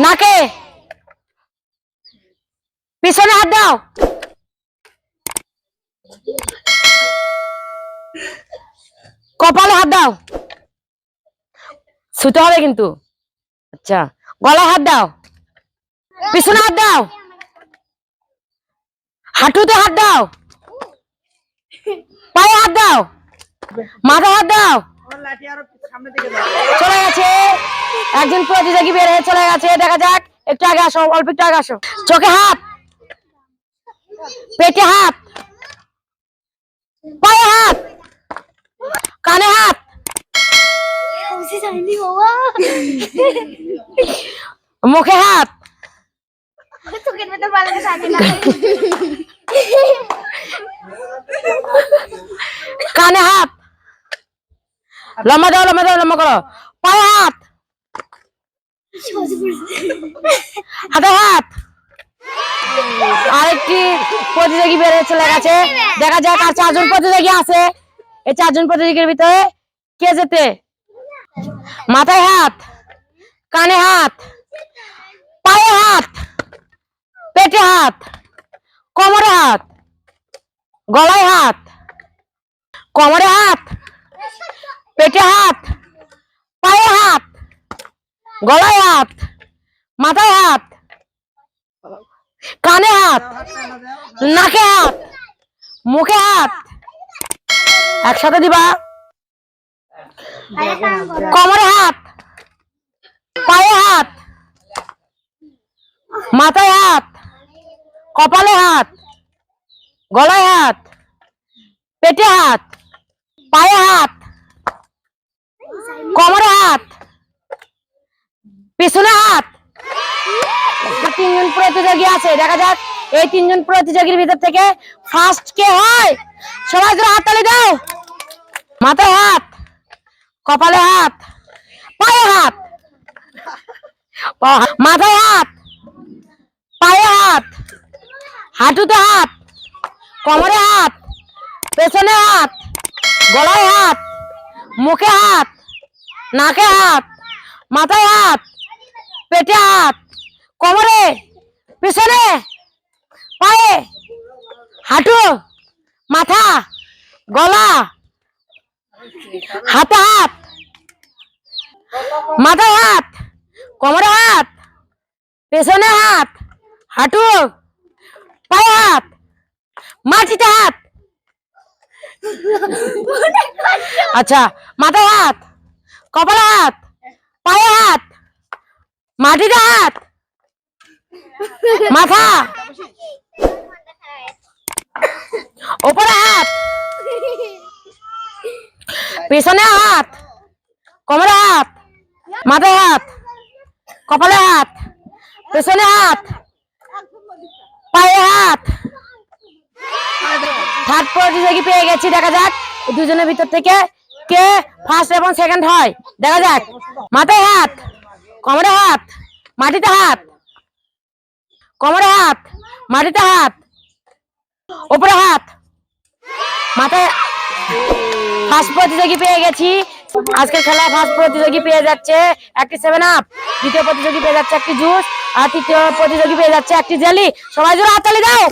নাকে, পিছনে হাত দাও, কপালে হাত দাও, ছুতে হবে কিন্তু। আচ্ছা, গলায় হাত দাও, পিছনে হাত দাও, হাঁটুতে হাত দাও, পায়ে হাত দাও, মাথায় হাত দাও। চলে গেছে, একজন প্রতিযোগী বের হয়ে চলে গেছে। দেখা যাক, একটু আগে আসো, অল্প একটু আগে আসো। চোখে হাত, পেটে হাত, পায়ে হাত, কানে হাত, মুখে হাত, কানে হাত, লম্বা দাও, লম্বা দাও, লম্বা করো, পায়ে হাত, হাতে হাত। আরেকটি প্রতিযোগী বের হয়ে চলে গেছে। দেখা যাক আর 4 জন প্রতিযোগী আছে। এই 4 জন প্রতিযোগীর ভিতরে কে যেতে। মাথায় হাত, কানে হাত, পায়ে হাত, পেটে হাত, কোমরে হাত, গলায় হাত, কোমরে হাত, পেটে হাত, পায়ে হাত, গলায় হাত, মাথায় হাত, কানে হাত, নাকে হাত, মুখে হাত। একসাথে দিবা। কোমরে হাত, পায়ে হাত, মাথায় হাত, কপালে হাত, গলায় হাত, পেটে হাত, পায়ে হাত, কোমরে হাত, পিছনে হাত। 3 জন প্রতিযোগী আছে। দেখা যাক এই 3 জন প্রতিযোগীর ভিতর থেকে ফার্স্ট কে হয়। সবাই জোরে হাততালি দাও। মাথায় হাত, কপালে হাত, পায়ে হাত, মাথায় হাত, পায়ে হাত, হাঁটুতে হাত, কোমরে হাত, পেছনে হাত, গলায় হাত, মুখে হাত, নাকে হাত, মাথায় হাত, পেটে হাত, কোমরে, পিছনে, পায়ে, হাঁটু, মাথা, গলা, হাতে হাত, মাথায় হাত, কোমরে হাত, পেছনে হাত, হাঁটু, পায়ে হাত, মাটিতে হাত। আচ্ছা, মাথায় হাত, কপালে হাত, পায়ে হাত, মাটিতে হাত, মাথা, ওপরে হাত, পেছনে হাত, কোমরে হাত, মাথায় হাত, কপালে হাত, পেছনে হাত, পায়ে হাত। থার্ড প্রতিযোগী পেয়ে গেছি। দেখা যাক দুজনের ভিতর থেকে কে ফার্স্ট এবং সেকেন্ড হয়। দেখা যাক। মাথায় হাত, কোমরে হাত, মাটিতে হাত, কোমরে হাত, মাটিতে হাত, উপরে হাত, মাথায়। ফার্স্ট প্রতিযোগী পেয়ে গেছি। আজকের খেলা ফার্স্ট প্রতিযোগী পেয়ে যাচ্ছে একটি 7 আপ, দ্বিতীয় প্রতিযোগী পেয়ে যাচ্ছে একটি জুস, আর তৃতীয় প্রতিযোগী পেয়ে যাচ্ছে একটি জেলি। সবাই জোরে হাততালি দাও।